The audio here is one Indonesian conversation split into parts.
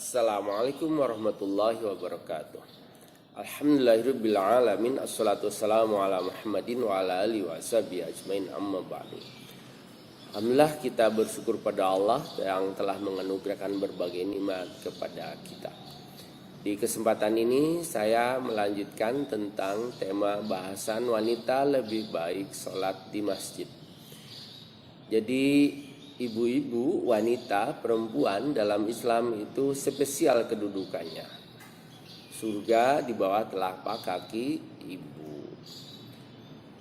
Assalamualaikum warahmatullahi wabarakatuh. Alhamdulillahirabbil alamin, assalatu wassalamu ala Muhammadin wa ala alihi washabihi ajmain, amma ba'du. Alhamdulillah, kita bersyukur pada Allah yang telah menganugerahkan berbagai nikmat kepada kita. Di kesempatan ini saya melanjutkan tentang tema bahasan wanita lebih baik sholat di masjid. Jadi ibu-ibu, wanita, perempuan dalam Islam itu spesial kedudukannya. Surga di bawah telapak kaki ibu.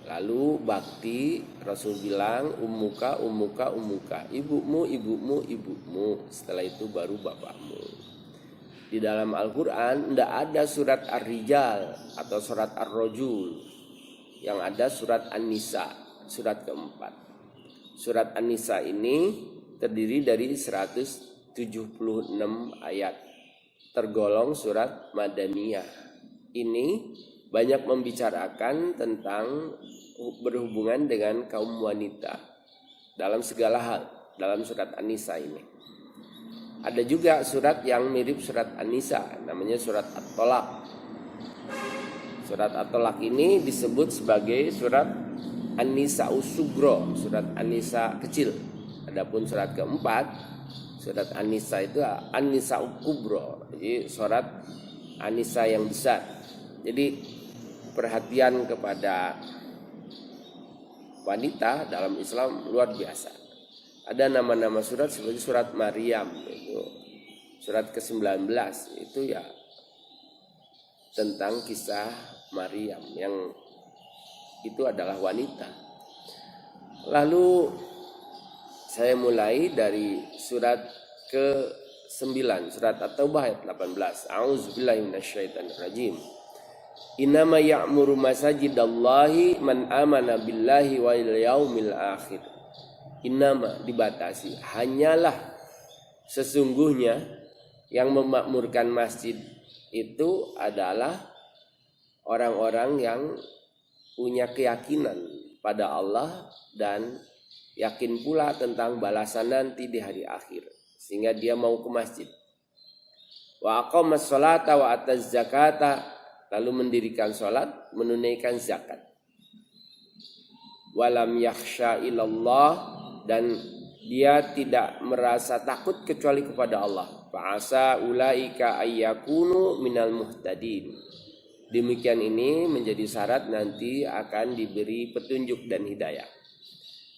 Lalu bakti, Rasul bilang ummuka, ummuka, ummuka. Ibumu, ibumu, ibumu. Setelah itu baru bapakmu. Di dalam Al-Quran tidak ada surat Ar-Rijal atau surat Ar-Rajul. Yang ada surat An-Nisa, surat keempat. Surat An-Nisa ini terdiri dari 176 ayat, tergolong surat Madaniyah. Ini banyak membicarakan tentang berhubungan dengan kaum wanita dalam segala hal dalam surat An-Nisa ini. Ada juga surat yang mirip surat An-Nisa, namanya surat At-Tolaq. Surat At-Tolaq ini disebut sebagai surat An-Nisa Usugro, surat An-Nisa kecil. Adapun surat keempat, surat An-Nisa itu An-Nisa Ukubro, jadi surat An-Nisa yang besar. Jadi perhatian kepada wanita dalam Islam luar biasa. Ada nama-nama surat seperti surat Maryam, itu surat ke-19, itu ya tentang kisah Maryam yang itu adalah wanita. Lalu saya mulai dari surat ke-9, surat At-Taubah ayat 18. A'udzubillahi minasyaitonirrajim. Innama ya'muru masajidallahi man amana billahi wal yaumil akhir. Innama dibatasi, hanyalah sesungguhnya yang memakmurkan masjid itu adalah orang-orang yang punya keyakinan pada Allah dan yakin pula tentang balasan nanti di hari akhir, sehingga dia mau ke masjid. Wa aqamas sholata wa ataz zakata, lalu mendirikan sholat, menunaikan zakat. Walam yakhsha ilallah, dan dia tidak merasa takut kecuali kepada Allah. Fa'asa ulaika ayyakunu minal muhtadin. Demikian ini menjadi syarat nanti akan diberi petunjuk dan hidayah.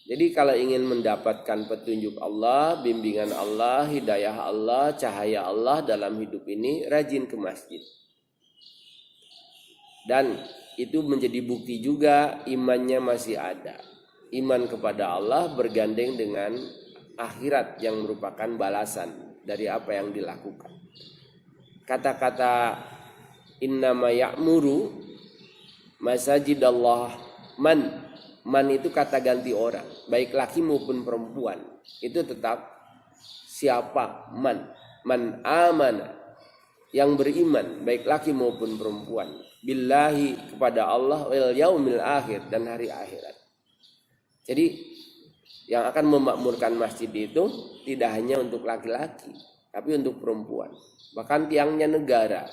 Jadi kalau ingin mendapatkan petunjuk Allah, bimbingan Allah, hidayah Allah, cahaya Allah dalam hidup ini, rajin ke masjid. Dan itu menjadi bukti juga imannya masih ada. Iman kepada Allah bergandeng dengan akhirat yang merupakan balasan dari apa yang dilakukan. Kata-kata innama ya'muru masajidallah, man itu kata ganti orang, baik laki maupun perempuan, itu tetap siapa man amana, yang beriman baik laki maupun perempuan, billahi kepada Allah, wal yaumil akhir, dan hari akhirat. Jadi yang akan memakmurkan masjid itu tidak hanya untuk laki-laki, tapi untuk perempuan, bahkan tiangnya negara.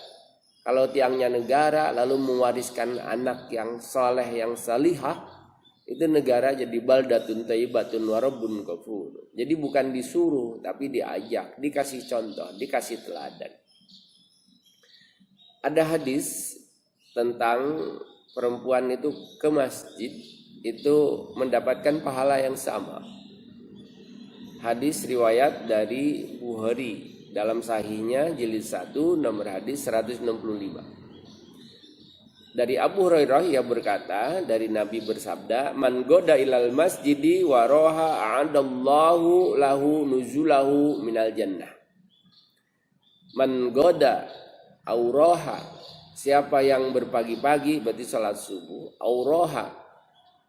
Kalau tiangnya negara lalu mewariskan anak yang soleh, yang salihah, itu negara jadi baldatun thayyibatun wa rabbun ghafur. Jadi bukan disuruh tapi diajak, dikasih contoh, dikasih teladan. Ada hadis tentang perempuan itu ke masjid itu mendapatkan pahala yang sama. Hadis riwayat dari Bukhari dalam sahihnya jilid 1 nomor hadis 165. Dari Abu Hurairah ia berkata, dari Nabi bersabda, man goda ilal masjidi wa roha a'adallahu lahu nuzulahu minal jannah. Man goda auroha, siapa yang berpagi-pagi berarti salat subuh, auroha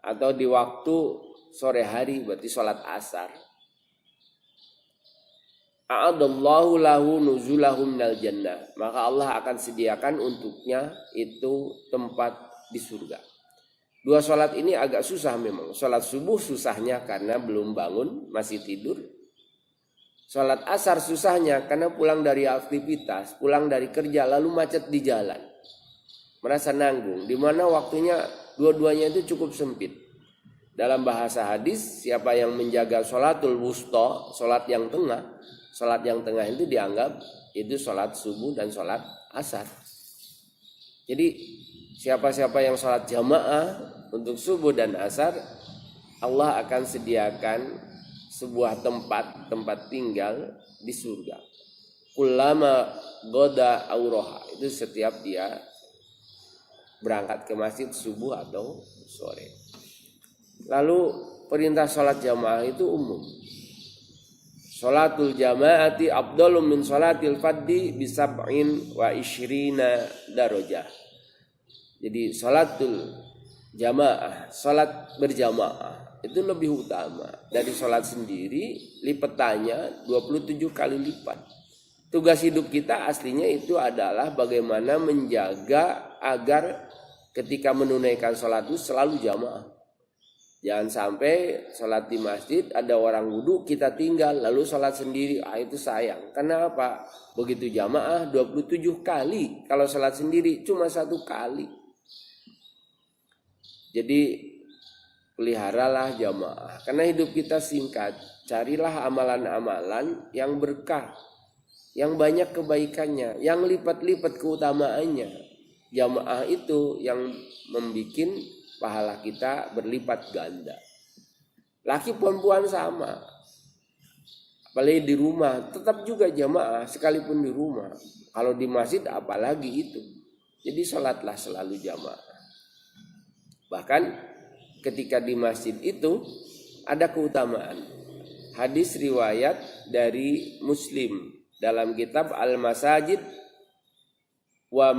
atau di waktu sore hari berarti salat asar. A'adallahu lahu nuzulahu minal jannah, maka Allah akan sediakan untuknya itu tempat di surga. Dua sholat ini agak susah memang. Sholat subuh susahnya karena belum bangun, masih tidur. Sholat asar susahnya karena pulang dari aktivitas, pulang dari kerja lalu macet di jalan. Merasa nanggung, di mana waktunya dua-duanya itu cukup sempit. Dalam bahasa hadis, siapa yang menjaga sholatul wusta, sholat yang tengah itu dianggap itu sholat subuh dan sholat asar. Jadi siapa-siapa yang sholat jamaah untuk subuh dan asar, Allah akan sediakan sebuah tempat tinggal di surga. Kullama goda auroha, itu setiap dia berangkat ke masjid subuh atau sore. Lalu perintah sholat jamaah itu umum. Sholatul jamaati afdalum min sholatil faddi bisab'in wa isyrina darajah. Jadi sholatul jamaah, sholat berjamaah itu lebih utama dari sholat sendiri, lipatannya 27 kali lipat. Tugas hidup kita aslinya itu adalah bagaimana menjaga agar ketika menunaikan sholat itu selalu jamaah. Jangan sampai sholat di masjid ada orang wudhu kita tinggal lalu sholat sendiri, itu sayang. Kenapa? Begitu jamaah 27 kali, kalau sholat sendiri cuma 1 kali. Jadi peliharalah jamaah, karena hidup kita singkat. Carilah amalan-amalan yang berkah, yang banyak kebaikannya, yang lipat-lipat keutamaannya. Jamaah itu yang membuat pahala kita berlipat ganda. Laki perempuan sama, apalagi di rumah tetap juga jamaah sekalipun di rumah. Kalau di masjid apalagi itu. Jadi sholatlah selalu jamaah. Bahkan ketika di masjid itu ada keutamaan. Hadis riwayat dari Muslim dalam kitab Al-Masajid wa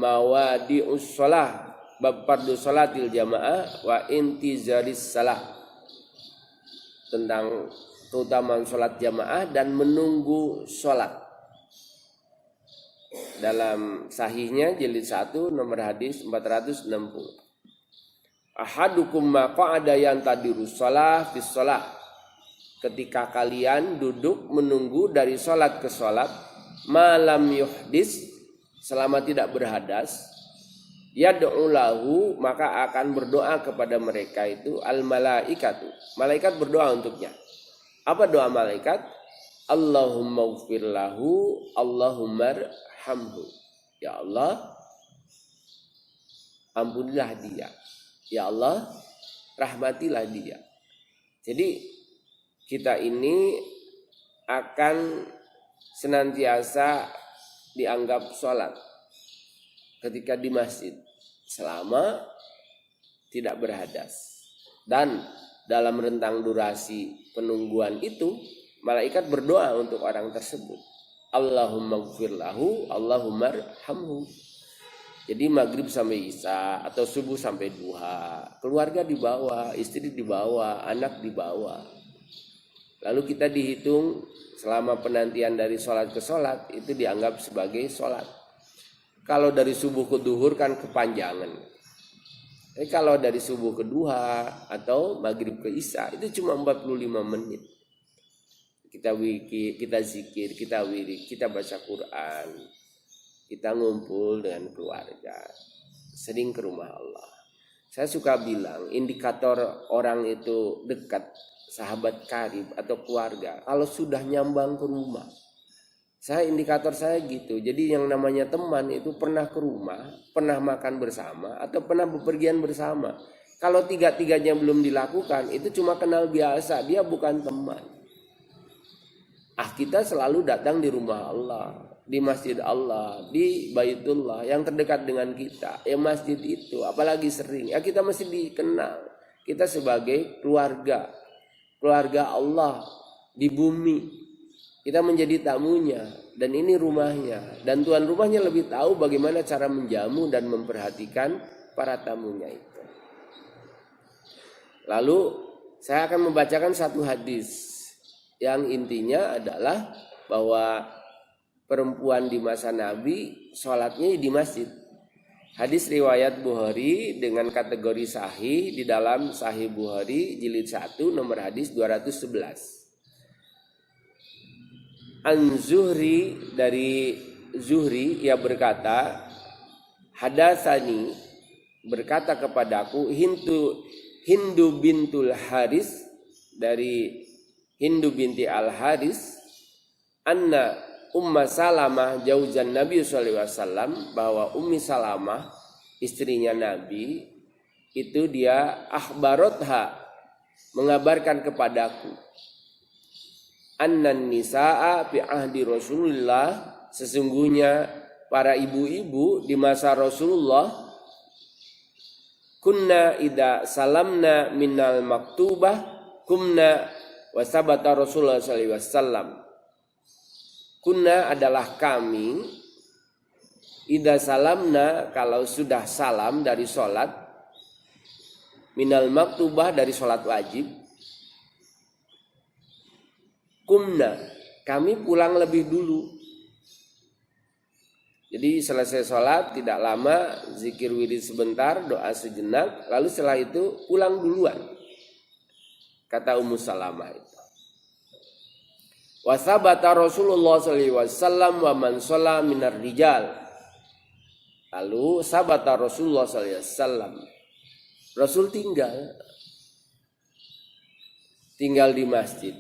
mawadi'us shalah bab fardu sholatil jamaah wa intizaris salah, tentang keutamaan sholat jamaah dan menunggu sholat. Dalam sahihnya jilid 1 nomor hadis 460. Ahadukum maqa'ada yantadirus shalah fis shalah. Ketika kalian duduk menunggu dari sholat ke sholat, malam yuhdis, selama tidak berhadas, yad'u lahu, maka akan berdoa kepada mereka itu al malaikatu, malaikat berdoa untuknya. Apa doa malaikat? Allahumma ighfir lahu, Allahumma arhamhu. Ya Allah, ampunilah dia. Ya Allah, rahmatilah dia. Jadi kita ini akan senantiasa dianggap sholat ketika di masjid selama tidak berhadas. Dan dalam rentang durasi penungguan itu, malaikat berdoa untuk orang tersebut. Allahumma ighfir lahu, Allahumma arhamhu. Jadi maghrib sampai isya atau subuh sampai duha, keluarga dibawa, istri dibawa, anak dibawa. Lalu kita dihitung selama penantian dari sholat ke sholat itu dianggap sebagai sholat. Kalau dari subuh ke duhur kan kepanjangan. Kalau dari subuh ke duha atau maghrib ke isya itu cuma 45 menit. Kita zikir, kita wirid, kita baca Quran. Kita ngumpul dengan keluarga, sering ke rumah Allah. Saya suka bilang indikator orang itu dekat, sahabat karib atau keluarga, kalau sudah nyambang ke rumah. Indikator saya gitu. Jadi yang namanya teman itu pernah ke rumah, pernah makan bersama, atau pernah bepergian bersama. Kalau tiga-tiganya belum dilakukan, itu cuma kenal biasa, dia bukan teman. Kita selalu datang di rumah Allah, di masjid Allah, di Baitullah yang terdekat dengan kita. Masjid itu apalagi sering, kita mesti dikenal. Kita sebagai keluarga Allah di bumi. Kita menjadi tamunya dan ini rumahnya. Dan tuan rumahnya lebih tahu bagaimana cara menjamu dan memperhatikan para tamunya itu. Lalu saya akan membacakan satu hadis yang intinya adalah bahwa perempuan di masa Nabi sholatnya di masjid. Hadis riwayat Bukhari dengan kategori sahih di dalam Sahih Bukhari jilid 1 nomor hadis 211. An Zuhri, dari Zuhri ia berkata, hadatsani, berkata kepadaku, Hindu bintul Haris, dari Hindu binti Al Haris, anna Umma Salamah jauzan Nabi sallallahu alaihi wasallam, bahwa Ummi Salamah istrinya Nabi itu dia akhbarotha, mengabarkan kepadaku, annan nisaa fi ahdi Rasulullah, sesungguhnya para ibu-ibu di masa Rasulullah, kunna idza salamna minal maktubah kumna wa sabata Rasulullah sallallahu alaihi wasallam. Kunna adalah kami, idza salamna, kalau sudah salam dari sholat, minal maktubah, dari sholat wajib, kumna, kami pulang lebih dulu. Jadi selesai sholat tidak lama, zikir wirid sebentar, doa sejenak, lalu setelah itu pulang duluan, kata Ummu Salamah itu. Wasabata Rasulullah sallallahu alaihi wasallam wa man shalla minar rijal. Lalu sabata Rasulullah sallallahu alaihi wasallam, Rasul tinggal di masjid.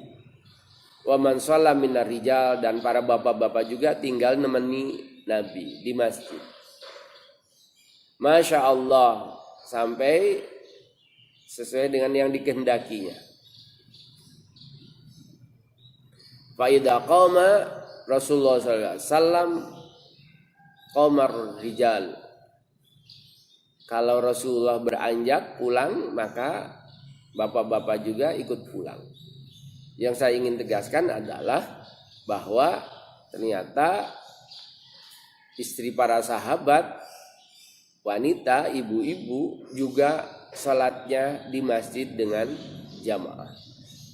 Wa man shalla minar rijal, dan para bapak-bapak juga tinggal nemeni Nabi di masjid. Masya Allah, sampai sesuai dengan yang dikehendakinya. Fa idza qama Rasulullah sallallahu alaihi wasallam qamar rijal. Kalau Rasulullah beranjak pulang, maka bapak-bapak juga ikut pulang. Yang saya ingin tegaskan adalah bahwa ternyata istri para sahabat, wanita, ibu-ibu juga salatnya di masjid dengan jamaah.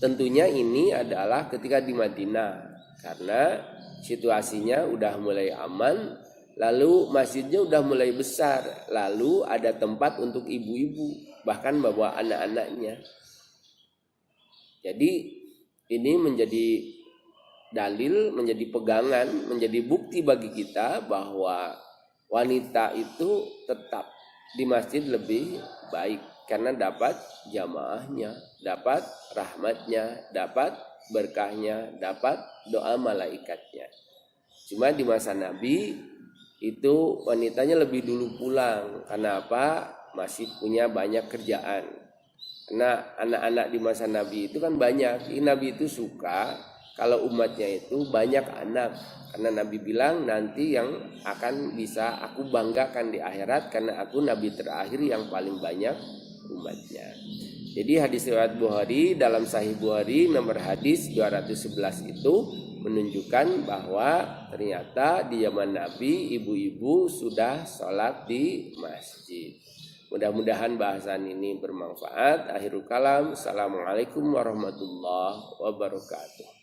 Tentunya ini adalah ketika di Madinah, karena situasinya udah mulai aman, lalu masjidnya udah mulai besar, lalu ada tempat untuk ibu-ibu, bahkan bawa anak-anaknya. Jadi ini menjadi dalil, menjadi pegangan, menjadi bukti bagi kita bahwa wanita itu tetap di masjid lebih baik, karena dapat jamaahnya, dapat rahmatnya, dapat berkahnya, dapat doa malaikatnya. Cuma di masa Nabi itu wanitanya lebih dulu pulang. Kenapa? Masih punya banyak kerjaan. Karena anak-anak di masa Nabi itu kan banyak. Nabi itu suka kalau umatnya itu banyak anak. Karena Nabi bilang nanti yang akan bisa aku banggakan di akhirat, karena aku Nabi terakhir yang paling banyak umatnya. Jadi hadis riwayat Bukhari, dalam Sahih Bukhari nomor hadis 211 itu menunjukkan bahwa ternyata di zaman Nabi ibu-ibu sudah sholat di masjid. Mudah-mudahan bahasan ini bermanfaat. Akhirul kalam. Assalamualaikum warahmatullahi wabarakatuh.